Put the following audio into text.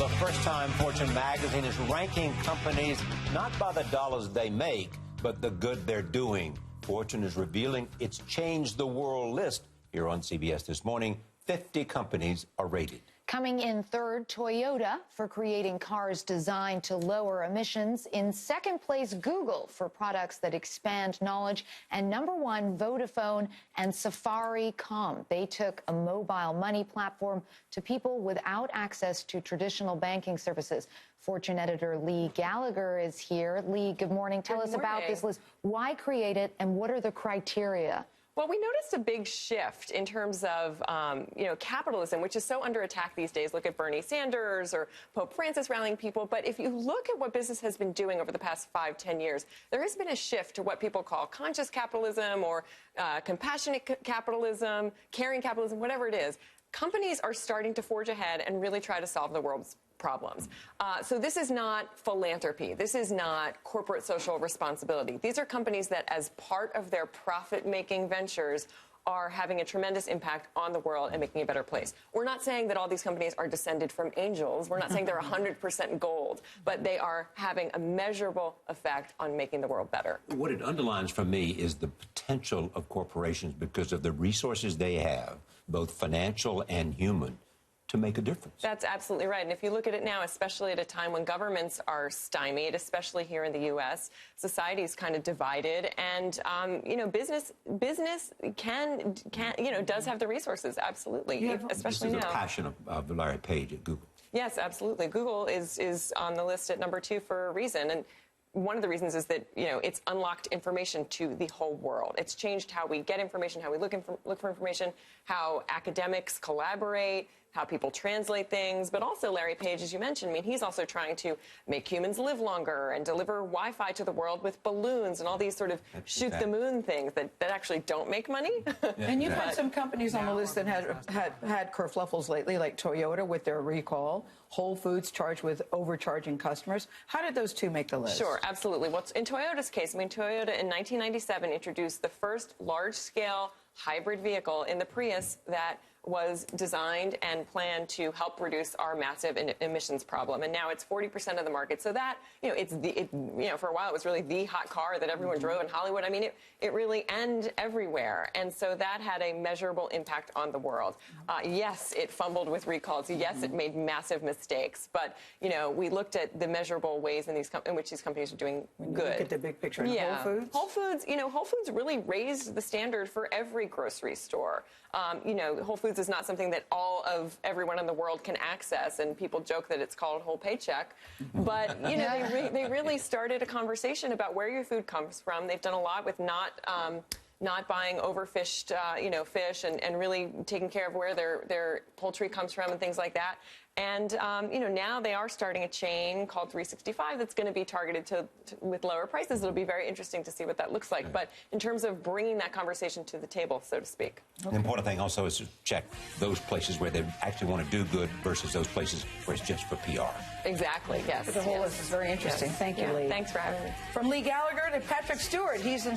the first time Fortune magazine is ranking companies not by the dollars they make, but the good they're doing. Fortune is revealing its Change the World list. Here on CBS This Morning, 50 companies are rated. Coming in third, Toyota for creating cars designed to lower emissions. In second place, Google for products that expand knowledge. And number one, Vodafone and Safaricom. They took a mobile money platform to people without access to traditional banking services. Fortune editor Lee Gallagher is here. Lee, good morning. Tell us about this list. Why create it and what are the criteria? Well, we noticed a big shift in terms of, capitalism, which is so under attack these days. Look at Bernie Sanders or Pope Francis rallying people. But if you look at what business has been doing over the past 5-10 years, there has been a shift to what people call conscious capitalism or compassionate capitalism, caring capitalism, whatever it is. Companies are starting to forge ahead and really try to solve the world's problems. So this is not philanthropy. This is not corporate social responsibility. These are companies that, as part of their profit-making ventures, are having a tremendous impact on the world and making a better place. We're not saying that all these companies are descended from angels. We're not saying they're 100% gold, but they are having a measurable effect on making the world better. What it underlines for me is the potential of corporations because of the resources they have, both financial and human, to make a difference. That's absolutely right. And if you look at it now, especially at a time when governments are stymied, especially here in the U.S., society is kind of divided, and business can does have the resources, absolutely, especially now. This is a passion of Larry Page at Google. Yes, absolutely. Google is on the list at number 2 for a reason, and one of the reasons is that, it's unlocked information to the whole world. It's changed how we get information, how we look for information, how academics collaborate, how people translate things. But also, Larry Page, as you mentioned, he's also trying to make humans live longer and deliver Wi-Fi to the world with balloons and all these sort of shoot-the-moon things that actually don't make money. And you've had some companies on the list that had kerfluffles lately, like Toyota with their recall, Whole Foods charged with overcharging customers. How did those two make the list? Sure, absolutely. Well, in Toyota's case, Toyota in 1997 introduced the first large-scale hybrid vehicle in the Prius that was designed and planned to help reduce our massive emissions problem. And now it's 40% of the market. So that, for a while it was really the hot car that everyone drove in Hollywood. It really and everywhere. And so that had a measurable impact on the world. Yes, it fumbled with recalls. Yes, it made massive mistakes. But, we looked at the measurable ways in which these companies are doing good. Look at the big picture. Whole Foods? Whole Foods really raised the standard for every grocery store. Whole Foods is not something that everyone in the world can access, and people joke that it's called Whole Paycheck. But they really started a conversation about where your food comes from. They've done a lot with not buying overfished, fish, and really taking care of where their poultry comes from and things like that. And, now they are starting a chain called 365 that's going to be targeted with lower prices. It'll be very interesting to see what that looks like. Okay. But in terms of bringing that conversation to the table, so to speak. Okay. The important thing also is to check those places where they actually want to do good versus those places where it's just for PR. Exactly, yes. The whole list is very interesting. Yes. Thank you, Lee. Thanks for having me. From Lee Gallagher to Patrick Stewart, he's in